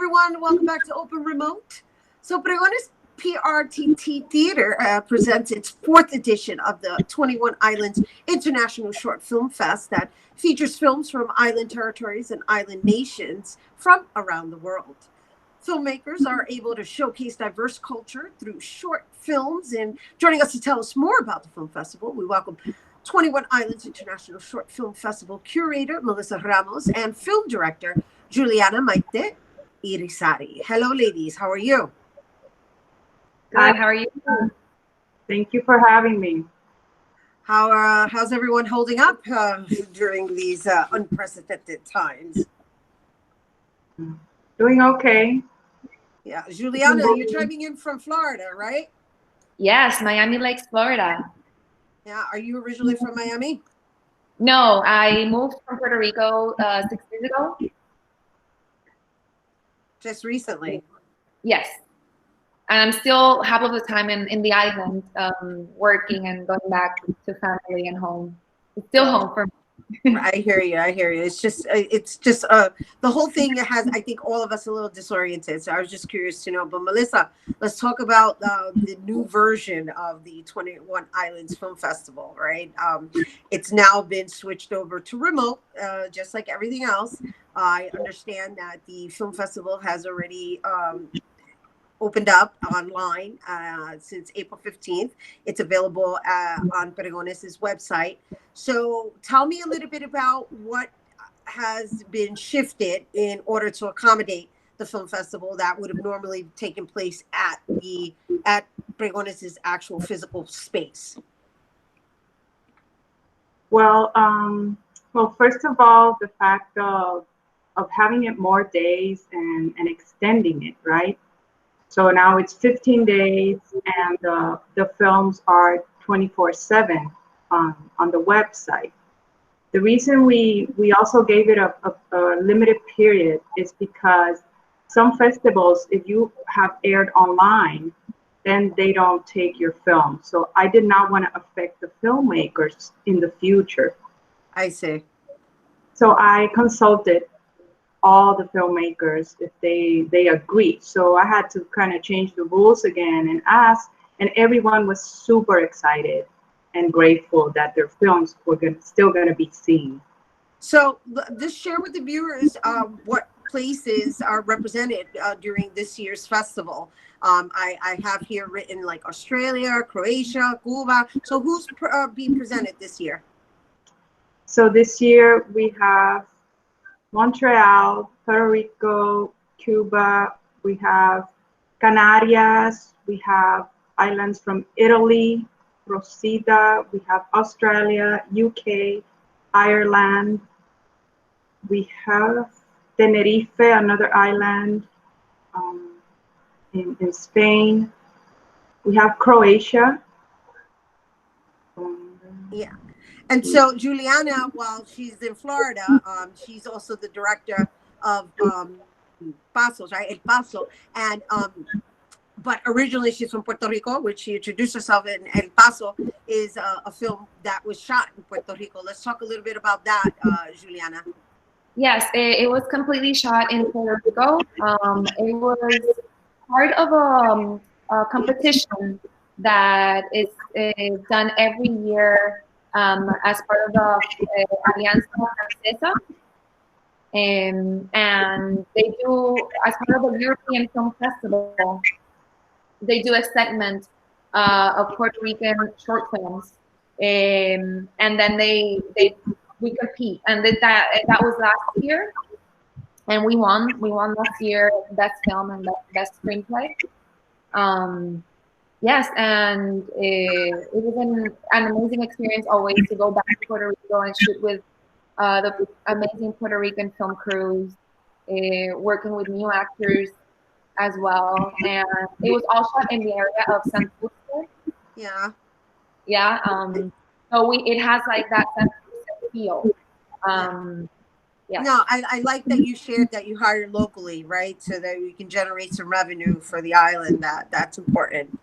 everyone. Welcome back to Open Remote. So Pregones PRTT Theater presents its fourth edition of the 21 Islands International Short Film Fest that features films from island territories and island nations from around the world. Filmmakers are able to showcase diverse culture through short films. And joining us to tell us more about the film festival, we welcome 21 Islands International Short Film Festival curator Melisa Ramos and film director Juliana Maite Irizarry. Hello, ladies. How are you? Good. How are you? Thank you for having me. How's everyone holding up during these unprecedented times? Doing okay. Yeah, Juliana, you're chiming in from Florida, right? Yes, Miami Lakes, Florida. Yeah, are you originally from Miami? No, I moved from Puerto Rico 6 years ago. Just recently? Yes. And I'm still half of the time in the island, working and going back to family and home. It's still home for me. I hear you. It's just the whole thing has, I think, all of us a little disoriented. So I was just curious to know. But Melisa, let's talk about the new version of the 21 Islands Film Festival, right? It's now been switched over to remote, just like everything else. I understand that the film festival has already opened up online since April 15th. It's available on Pregones' website. So tell me a little bit about what has been shifted in order to accommodate the film festival that would have normally taken place at Pregones' actual physical space. Well, first of all, the fact of having it more days and extending it, right? So now it's 15 days, and the films are 24/7 on the website. The reason we also gave it a limited period is because some festivals, if you have aired online, then they don't take your film. So I did not want to affect the filmmakers in the future. I see. So I consulted all the filmmakers if they agreed. So I had to kind of change the rules again and ask, and everyone was super excited and grateful that their films were still going to be seen. So just share with the viewers what places are represented during this year's festival. I have here written like Australia, Croatia, Cuba. So who's being presented this year? So this year we have Montreal, Puerto Rico, Cuba, we have Canarias, we have islands from Italy, Rosita, we have Australia, UK, Ireland, we have Tenerife, another island in Spain, we have Croatia. Yeah. And so Juliana, while she's in Florida, she's also the director of Paso, right? El Paso. And but originally she's from Puerto Rico, which she introduced herself in. El Paso is a film that was shot in Puerto Rico. Let's talk a little bit about that, Juliana. Yes, it was completely shot in Puerto Rico. It was part of a competition that is done every year as part of the Alianza Francesa. And they do, as part of the European Film Festival, they do a segment of Puerto Rican short films. And then we compete. And that was last year. And we won last year best film and best screenplay. Yes, and it was an amazing experience always to go back to Puerto Rico and shoot with the amazing Puerto Rican film crews, working with new actors as well. And it was all shot in the area of San Francisco. Yeah. Yeah. So it has like that San Francisco feel. Yeah. No, I like that you shared that you hired locally, right? So that we can generate some revenue for the island. That's important.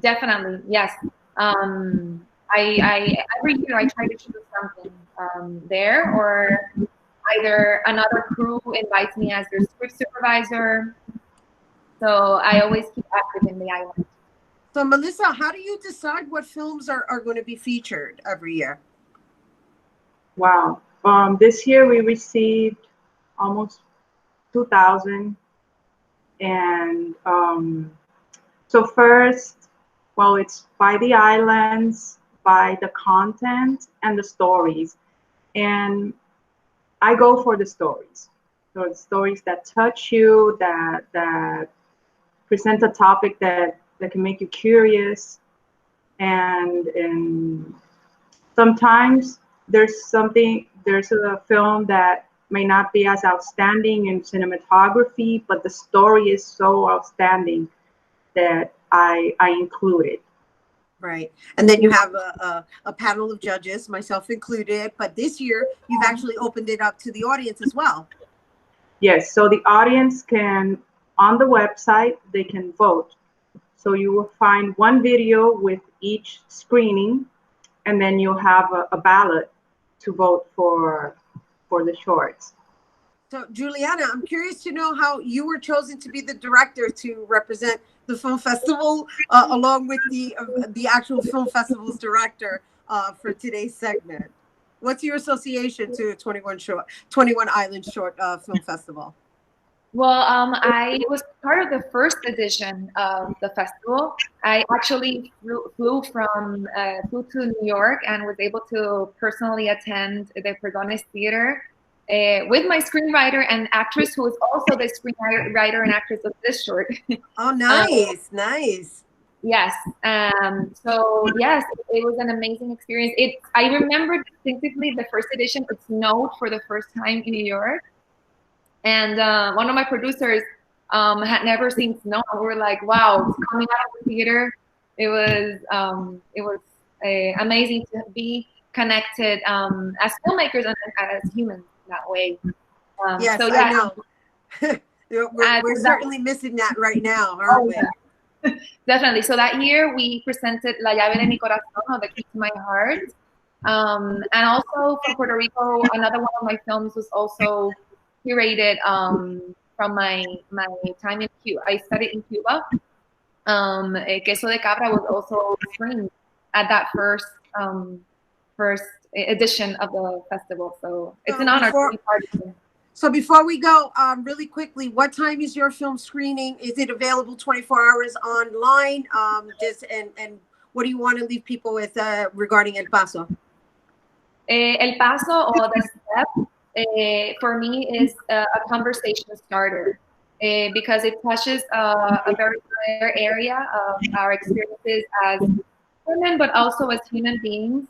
Definitely, yes. I every year I try to shoot something there, or either another crew invites me as their script supervisor. So I always keep active in the island. So Melisa, how do you decide what films are going to be featured every year? Wow. This year we received almost 2,000. And so first, well, it's by the islands, by the content and the stories. And I go for the stories. So the stories that touch you, that present a topic that can make you curious. And sometimes there's a film that may not be as outstanding in cinematography, but the story is so outstanding that I include it. Right. And then you have a panel of judges, myself included. But this year, you've actually opened it up to the audience as well. Yes. So the audience can, on the website, they can vote. So you will find one video with each screening, and then you'll have a ballot to vote for the shorts. So Juliana, I'm curious to know how you were chosen to be the director to represent the film festival, along with the actual film festival's director for today's segment. What's your association to 21 Island Short Film Festival? Well, I was part of the first edition of the festival. I actually flew to New York and was able to personally attend the Pregones Theater with my screenwriter and actress, who is also the screenwriter and actress of this short. Oh, nice, nice. Yes. So yes, it was an amazing experience. I remember distinctively the first edition. It snowed for the first time in New York. And one of my producers had never seen snow. We were like, "Wow, it's coming out of the theater." It was amazing to be connected as filmmakers and as humans that way. Yes, so, yeah, I know. we're certainly missing that right now, aren't we? Yeah. Definitely. So that year we presented La Llave de Mi Corazón, or The Key to My Heart, and also from Puerto Rico. Another one of my films was also curated from my time in Cuba. I studied in Cuba. Queso de Cabra was also screened at that first edition of the festival. So it's an honor to be part of it. So before we go, really quickly, what time is your film screening? Is it available 24 hours online? And what do you want to leave people with regarding El Paso? El Paso, or the step, for me is a conversation starter because it touches a very rare area of our experiences as women, but also as human beings.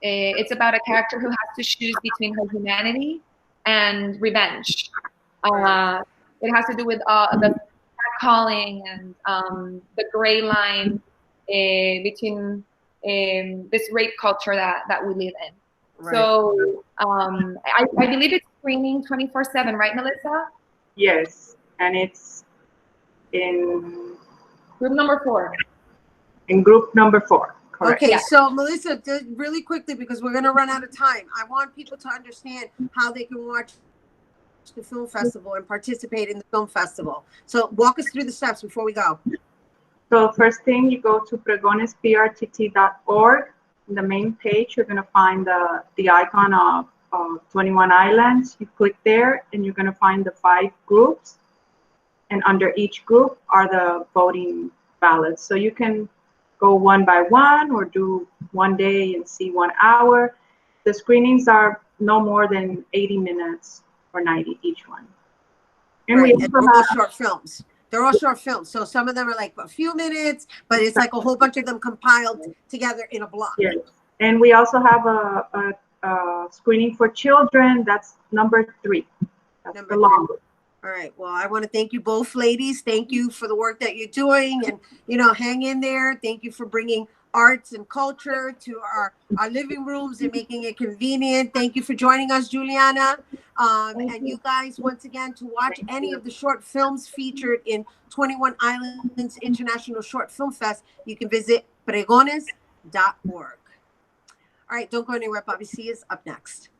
It's about a character who has to choose between her humanity and revenge. It has to do with the calling and the gray line between this rape culture that we live in. Right. So I believe it's screening 24/7, right, Melisa? Yes, and it's in group number 4. In group number 4. Correct. Okay, yeah. So Melisa, really quickly, because we're going to run out of time, I want people to understand how they can watch the film festival and participate in the film festival. So walk us through the steps before we go. So first thing, you go to pregonesprtt.org. In the main page, you're going to find the icon of 21 Islands. You click there, and you're going to find the 5 groups. And under each group are the voting ballots. So you can go one by one or do one day and see 1 hour. The screenings are no more than 80 minutes or 90 each one. And right. They're all short films. They're all short films. So some of them are like a few minutes, but it's like a whole bunch of them compiled together in a block. Yes. And we also have a screening for children. That's number 3. That's number the longest. All right. Well, I want to thank you both, ladies. Thank you for the work that you're doing, and hang in there. Thank you for bringing arts and culture to our living rooms and making it convenient. Thank you for joining us, Juliana. And you guys, once again, to watch any of the short films featured in 21 Islands International Short Film Fest, you can visit pregones.org. All right. Don't go anywhere. Bobby C is up next.